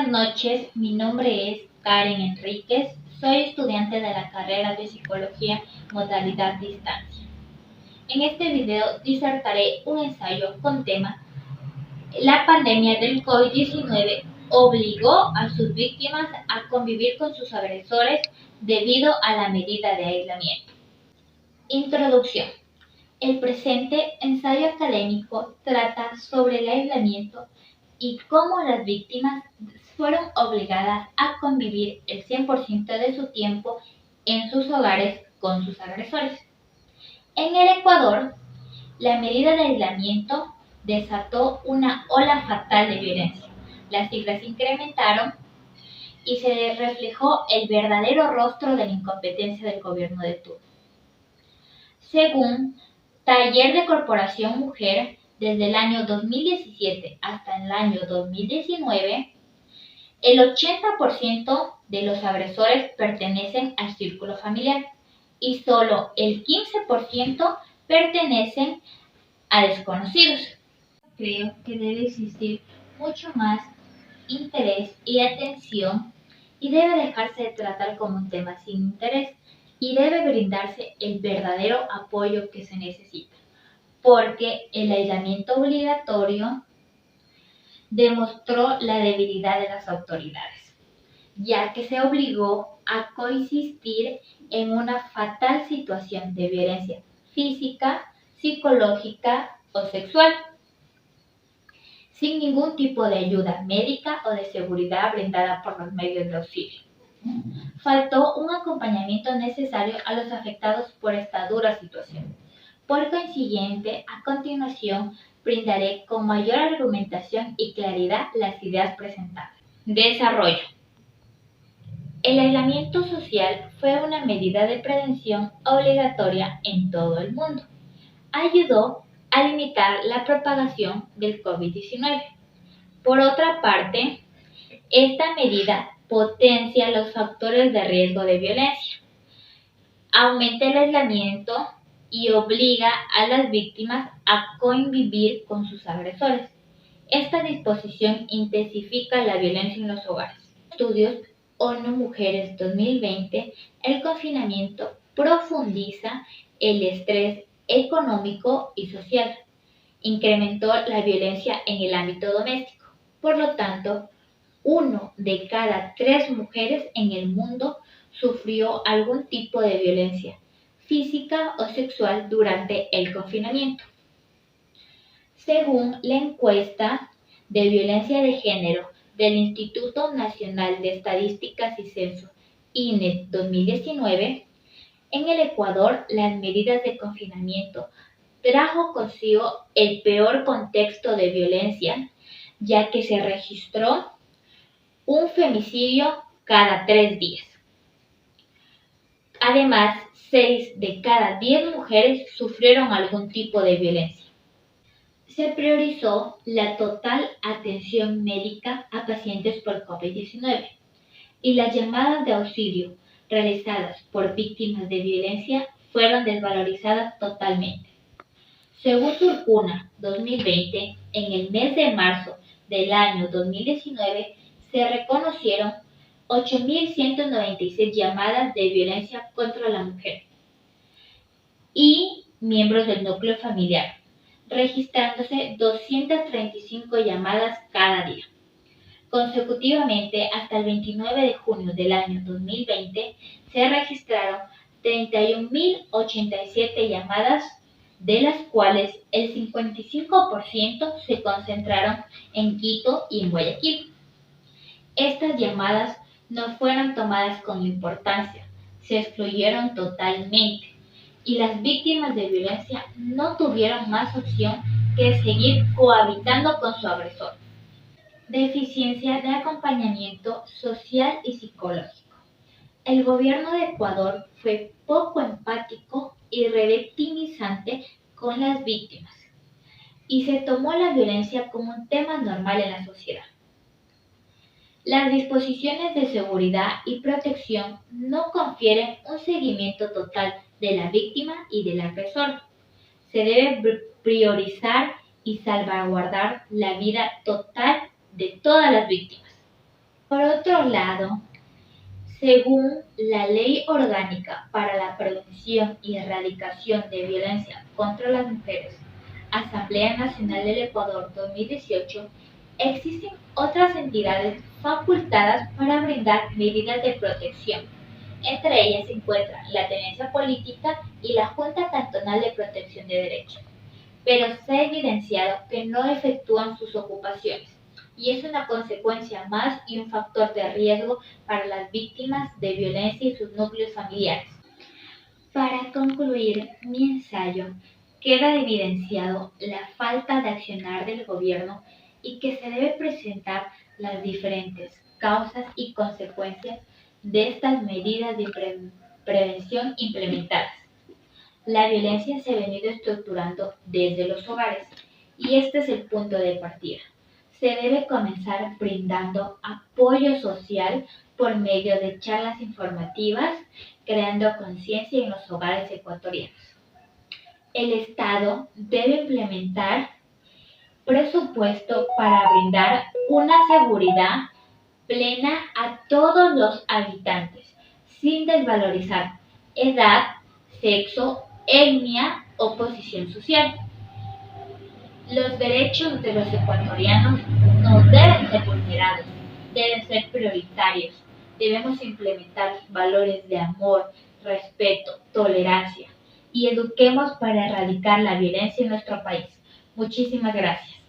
Buenas noches, mi nombre es Karen Enríquez, soy estudiante de la carrera de Psicología modalidad distancia. En este video disertaré un ensayo con tema La pandemia del COVID-19 obligó a sus víctimas a convivir con sus agresores debido a la medida de aislamiento. Introducción. El presente ensayo académico trata sobre el aislamiento y cómo las víctimas fueron obligadas a convivir el 100% de su tiempo en sus hogares con sus agresores. En el Ecuador, la medida de aislamiento desató una ola fatal de violencia. Las cifras incrementaron y se reflejó el verdadero rostro de la incompetencia del gobierno de turno. Según Taller de Corporación Mujer, desde el año 2017 hasta el año 2019, el 80% de los agresores pertenecen al círculo familiar y solo el 15% pertenecen a desconocidos. Creo que debe existir mucho más interés y atención y debe dejarse de tratar como un tema sin interés y debe brindarse el verdadero apoyo que se necesita, porque el aislamiento obligatorio demostró la debilidad de las autoridades, ya que se obligó a coexistir en una fatal situación de violencia física, psicológica o sexual, sin ningún tipo de ayuda médica o de seguridad brindada por los medios de auxilio. Faltó un acompañamiento necesario a los afectados por esta dura situación. Por consiguiente, a continuación, brindaré con mayor argumentación y claridad las ideas presentadas. Desarrollo. El aislamiento social fue una medida de prevención obligatoria en todo el mundo. Ayudó a limitar la propagación del COVID-19. Por otra parte, esta medida potencia los factores de riesgo de violencia, aumenta el aislamiento y obliga a las víctimas a convivir con sus agresores. Esta disposición intensifica la violencia en los hogares. Estudios ONU Mujeres 2020, el confinamiento profundiza el estrés económico y social, incrementó la violencia en el ámbito doméstico. Por lo tanto, 1 de cada 3 mujeres en el mundo sufrió algún tipo de violencia física o sexual durante el confinamiento. Según la encuesta de violencia de género del Instituto Nacional de Estadísticas y Censo, INE 2019, en el Ecuador las medidas de confinamiento trajo consigo el peor contexto de violencia, ya que se registró un femicidio cada 3 días. Además, 6 de cada 10 mujeres sufrieron algún tipo de violencia. Se priorizó la total atención médica a pacientes por COVID-19 y las llamadas de auxilio realizadas por víctimas de violencia fueron desvalorizadas totalmente. Según Surcuna 2020, en el mes de marzo del año 2019 se reconocieron 8.196 llamadas de violencia contra la mujer y miembros del núcleo familiar, registrándose 235 llamadas cada día. Consecutivamente, hasta el 29 de junio del año 2020, se registraron 31.087 llamadas, de las cuales el 55% se concentraron en Quito y en Guayaquil. Estas llamadas no fueron tomadas con importancia, se excluyeron totalmente y las víctimas de violencia no tuvieron más opción que seguir cohabitando con su agresor. Deficiencia de acompañamiento social y psicológico. El gobierno de Ecuador fue poco empático y revictimizante con las víctimas y se tomó la violencia como un tema normal en la sociedad. Las disposiciones de seguridad y protección no confieren un seguimiento total de la víctima y del agresor. Se debe priorizar y salvaguardar la vida total de todas las víctimas. Por otro lado, según la Ley Orgánica para la Prevención y Erradicación de Violencia contra las Mujeres, Asamblea Nacional del Ecuador 2018, existen otras entidades facultadas para brindar medidas de protección. Entre ellas se encuentran la Tenencia Política y la Junta Cantonal de Protección de Derechos, pero se ha evidenciado que no efectúan sus ocupaciones y es una consecuencia más y un factor de riesgo para las víctimas de violencia y sus núcleos familiares. Para concluir mi ensayo, queda evidenciado la falta de accionar del gobierno y que se debe presentar las diferentes causas y consecuencias de estas medidas de prevención implementadas. La violencia se ha venido estructurando desde los hogares y este es el punto de partida. Se debe comenzar brindando apoyo social por medio de charlas informativas, creando conciencia en los hogares ecuatorianos. El Estado debe implementar presupuesto para brindar una seguridad plena a todos los habitantes, sin desvalorizar edad, sexo, etnia o posición social. Los derechos de los ecuatorianos no deben ser vulnerados, deben ser prioritarios. Debemos implementar valores de amor, respeto, tolerancia y eduquemos para erradicar la violencia en nuestro país. Muchísimas gracias.